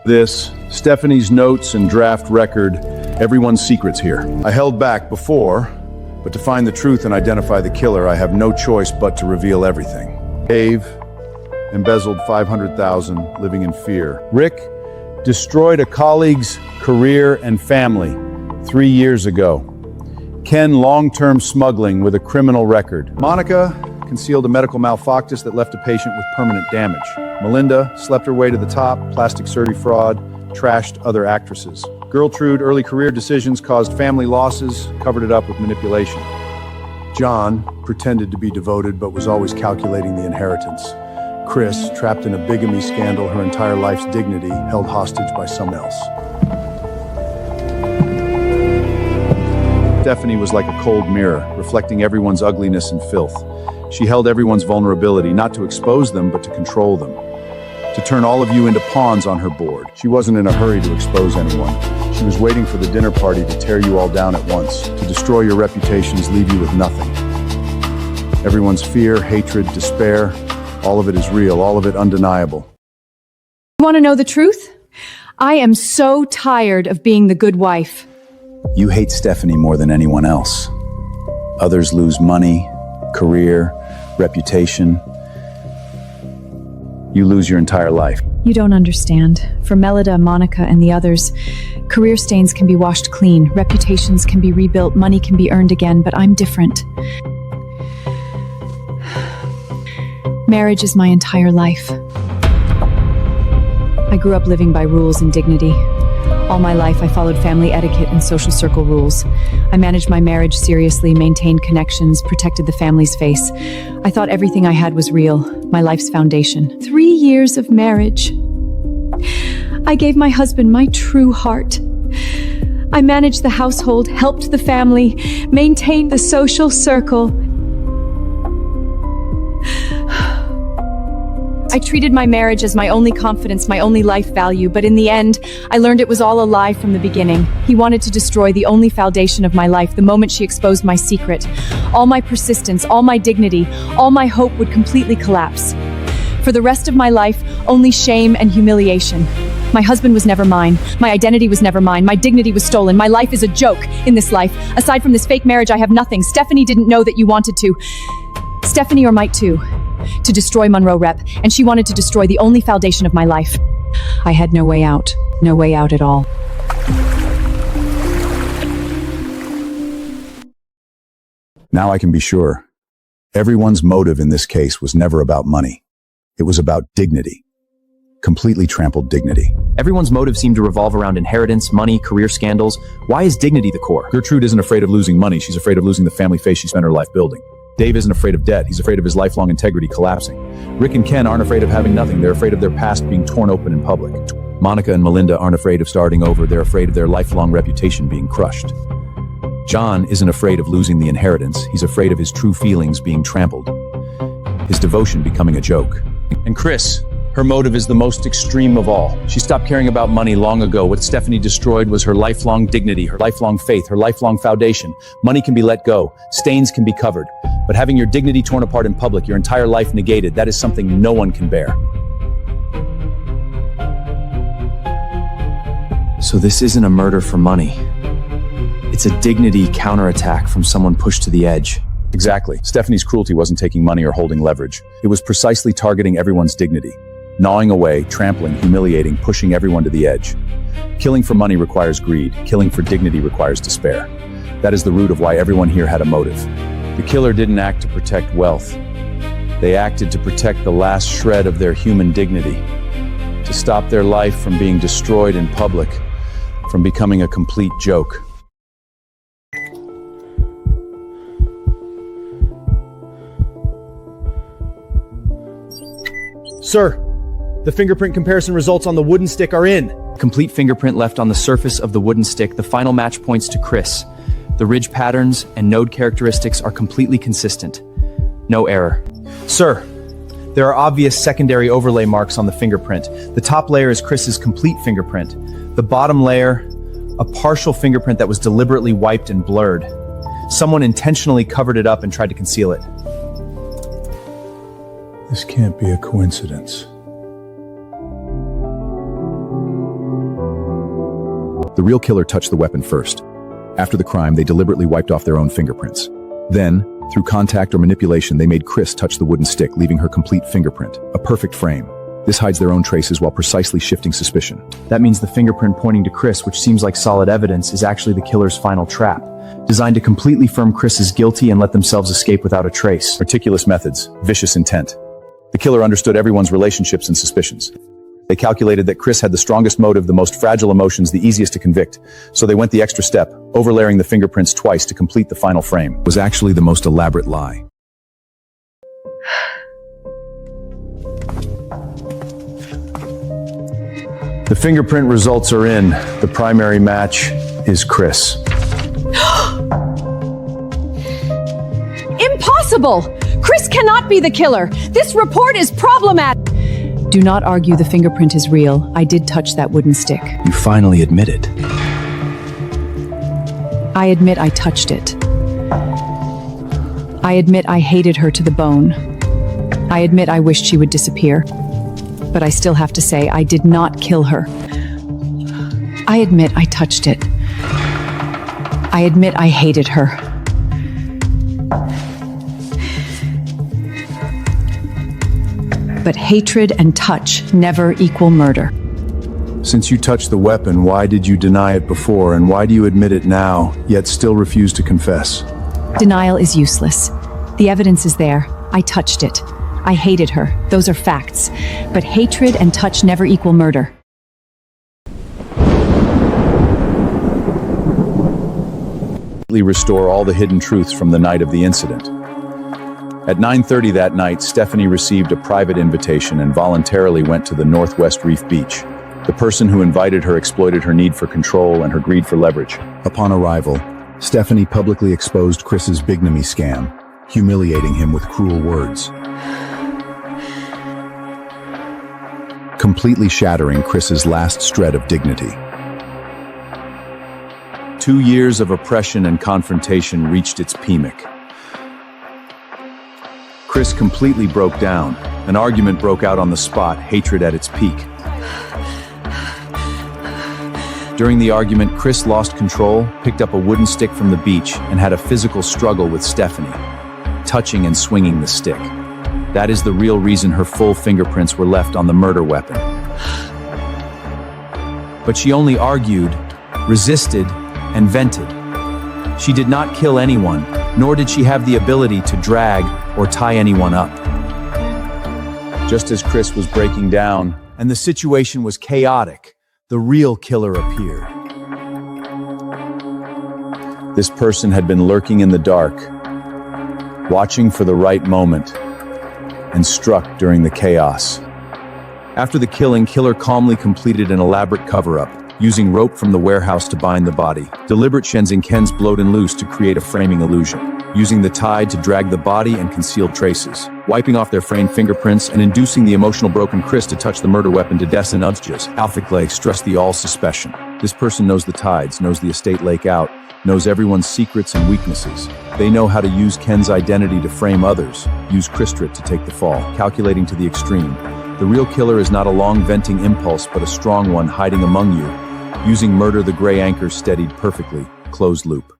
This, Stephanie's notes and draft record, everyone's secrets here. I held back before, but to find the truth and identify the killer, I have no choice but to reveal everything. Dave embezzled $500,000, living in fear. Rick destroyed a colleague's career and family 3 years ago. Ken, long-term smuggling with a criminal record. Monica concealed a medical malpractice that left a patient with permanent damage. Melinda slept her way to the top, plastic surgery fraud, trashed other actresses. Gertrude, early career decisions caused family losses, covered it up with manipulation. John pretended to be devoted but was always calculating the inheritance. Chris, trapped in a bigamy scandal, her entire life's dignity held hostage by someone else. Stephanie was like a cold mirror, reflecting everyone's ugliness and filth. She held everyone's vulnerability, not to expose them, but to control them. To turn all of you into pawns on her board. She wasn't in a hurry to expose anyone. She was waiting for the dinner party to tear you all down at once, to destroy your reputations, leave you with nothing. Everyone's fear, hatred, despair, all of it is real, all of it undeniable. You want to know the truth? I am so tired of being the good wife. You hate Stephanie more than anyone else. Others lose money, career, reputation. You lose your entire life. You don't understand. For Melida, Monica, and the others, career stains can be washed clean, reputations can be rebuilt, money can be earned again, but I'm different. Marriage is my entire life. I grew up living by rules and dignity. All my life, I followed family etiquette and social circle rules. I managed my marriage seriously, maintained connections, protected the family's face. I thought everything I had was real, my life's foundation. 3 years of marriage. I gave my husband my true heart. I managed the household, helped the family, maintained the social circle. I treated my marriage as my only confidence, my only life value, but in the end, I learned it was all a lie from the beginning. He wanted to destroy the only foundation of my life the moment she exposed my secret. All my persistence, all my dignity, all my hope would completely collapse. For the rest of my life, only shame and humiliation. My husband was never mine. My identity was never mine. My dignity was stolen. My life is a joke in this life. Aside from this fake marriage, I have nothing. Stephanie didn't know that you wanted to. Stephanie or Mike too. To destroy Monroe Rep, and she wanted to destroy the only foundation of my life. I had no way out. No way out at all. Now I can be sure. Everyone's motive in this case was never about money. It was about dignity. Completely trampled dignity. Everyone's motive seemed to revolve around inheritance, money, career scandals. Why is dignity the core? Gertrude isn't afraid of losing money. She's afraid of losing the family face she spent her life building. Dave isn't afraid of debt. He's afraid of his lifelong integrity collapsing. Rick and Ken aren't afraid of having nothing. They're afraid of their past being torn open in public. Monica and Melinda aren't afraid of starting over. They're afraid of their lifelong reputation being crushed. John isn't afraid of losing the inheritance. He's afraid of his true feelings being trampled. His devotion becoming a joke. And Chris, her motive is the most extreme of all. She stopped caring about money long ago. What Stephanie destroyed was her lifelong dignity, her lifelong faith, her lifelong foundation. Money can be let go. Stains can be covered. But having your dignity torn apart in public, your entire life negated, that is something no one can bear. So this isn't a murder for money. It's a dignity counterattack from someone pushed to the edge. Exactly. Stephanie's cruelty wasn't taking money or holding leverage. It was precisely targeting everyone's dignity. Gnawing away, trampling, humiliating, pushing everyone to the edge. Killing for money requires greed. Killing for dignity requires despair. That is the root of why everyone here had a motive. The killer didn't act to protect wealth. They acted to protect the last shred of their human dignity, to stop their life from being destroyed in public, from becoming a complete joke. Sir, the fingerprint comparison results on the wooden stick are in. Complete fingerprint left on the surface of the wooden stick. The final match points to Chris. The ridge patterns and node characteristics are completely consistent. No error. Sir, there are obvious secondary overlay marks on the fingerprint. The top layer is Chris's complete fingerprint. The bottom layer, a partial fingerprint that was deliberately wiped and blurred. Someone intentionally covered it up and tried to conceal it. This can't be a coincidence. The real killer touched the weapon first. After the crime, they deliberately wiped off their own fingerprints. Then, through contact or manipulation, they made Chris touch the wooden stick, leaving her complete fingerprint. A perfect frame. This hides their own traces while precisely shifting suspicion. That means the fingerprint pointing to Chris, which seems like solid evidence, is actually the killer's final trap, designed to completely firm Chris is guilty and let themselves escape without a trace. Meticulous methods, vicious intent. The killer understood everyone's relationships and suspicions. They calculated that Chris had the strongest motive, the most fragile emotions, the easiest to convict. So they went the extra step, overlaying the fingerprints twice to complete the final frame. It was actually the most elaborate lie. The fingerprint results are in. The primary match is Chris. Impossible! Chris cannot be the killer! This report is problematic! Do not argue the fingerprint is real. I did touch that wooden stick. You finally admit it. I admit I touched it. I admit I hated her to the bone. I admit I wished she would disappear. But I still have to say I did not kill her. I admit I touched it. I admit I hated her. But hatred and touch never equal murder. Since you touched the weapon, why did you deny it before, and why do you admit it now, yet still refuse to confess? Denial is useless. The evidence is there. I touched it. I hated her. Those are facts. But hatred and touch never equal murder. Restore all the hidden truths from the night of the incident. At 9:30 that night, Stephanie received a private invitation and voluntarily went to the Northwest Reef Beach. The person who invited her exploited her need for control and her greed for leverage. Upon arrival, Stephanie publicly exposed Chris's bigamy scam, humiliating him with cruel words, completely shattering Chris's last shred of dignity. 2 years of oppression and confrontation reached its peak. Chris completely broke down. An argument broke out on the spot, hatred at its peak. During the argument, Chris lost control, picked up a wooden stick from the beach, and had a physical struggle with Stephanie, touching and swinging the stick. That is the real reason her full fingerprints were left on the murder weapon. But she only argued, resisted, and vented. She did not kill anyone, nor did she have the ability to drag or tie anyone up. Just as Chris was breaking down, and the situation was chaotic, the real killer appeared. This person had been lurking in the dark, watching for the right moment, and struck during the chaos. After the killing, killer calmly completed an elaborate cover-up, using rope from the warehouse to bind the body. Deliberate Shenzhen Ken's blowed and loose to create a framing illusion, using the tide to drag the body and conceal traces, wiping off their framed fingerprints and inducing the emotional broken Chris to touch the murder weapon to Dessen Udjas. Alphiclay stress the all suspicion. This person knows the tides, knows the estate lake out, knows everyone's secrets and weaknesses. They know how to use Ken's identity to frame others, use Christrit to take the fall, calculating to the extreme. The real killer is not a long venting impulse, but a strong one hiding among you, using murder the gray anchor steadied perfectly, closed loop.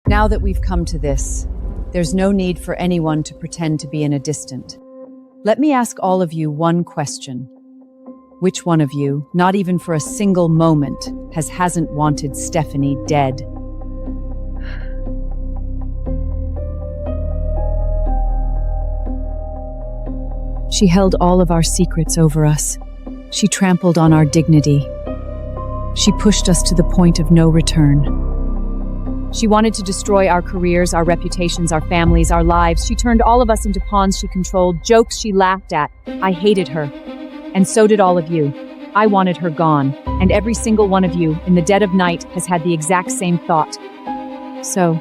Now that we've come to this, there's no need for anyone to pretend to be in a distant. Let me ask all of you one question. Which one of you, not even for a single moment, hasn't wanted Stephanie dead? She held all of our secrets over us. She trampled on our dignity. She pushed us to the point of no return. She wanted to destroy our careers, our reputations, our families, our lives. She turned all of us into pawns she controlled, jokes she laughed at. I hated her. And so did all of you. I wanted her gone. And every single one of you, in the dead of night, has had the exact same thought. So,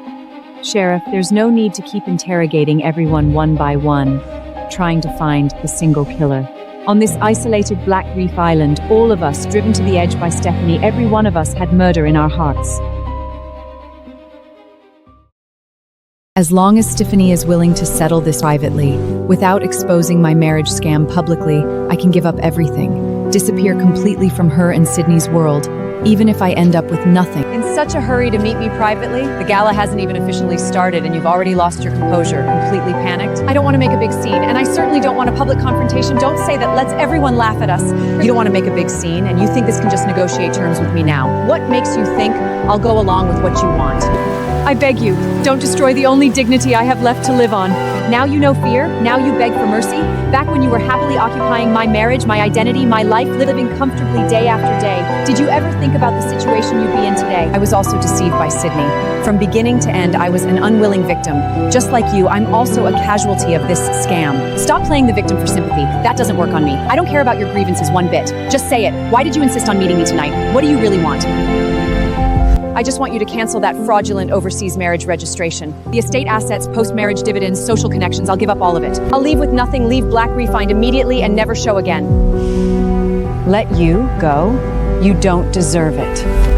Sheriff, there's no need to keep interrogating everyone one by one, trying to find the single killer. On this isolated Black Reef Island, all of us, driven to the edge by Stephanie, every one of us had murder in our hearts. As long as Stephanie is willing to settle this privately, without exposing my marriage scam publicly, I can give up everything, disappear completely from her and Sydney's world, even if I end up with nothing. In such a hurry to meet me privately? The gala hasn't even officially started and you've already lost your composure, completely panicked? I don't want to make a big scene, and I certainly don't want a public confrontation. Don't say that lets everyone laugh at us. You don't want to make a big scene, and you think this can just negotiate terms with me now. What makes you think I'll go along with what you want? I beg you, don't destroy the only dignity I have left to live on. Now you know fear, now you beg for mercy. Back when you were happily occupying my marriage, my identity, my life, living comfortably day after day, did you ever think about the situation you'd be in today? I was also deceived by Sydney. From beginning to end, I was an unwilling victim. Just like you, I'm also a casualty of this scam. Stop playing the victim for sympathy. That doesn't work on me. I don't care about your grievances one bit. Just say it. Why did you insist on meeting me tonight? What do you really want? I just want you to cancel that fraudulent overseas marriage registration. The estate assets, post-marriage dividends, social connections, I'll give up all of it. I'll leave with nothing, leave Black Refined immediately and never show again. Let you go? You don't deserve it.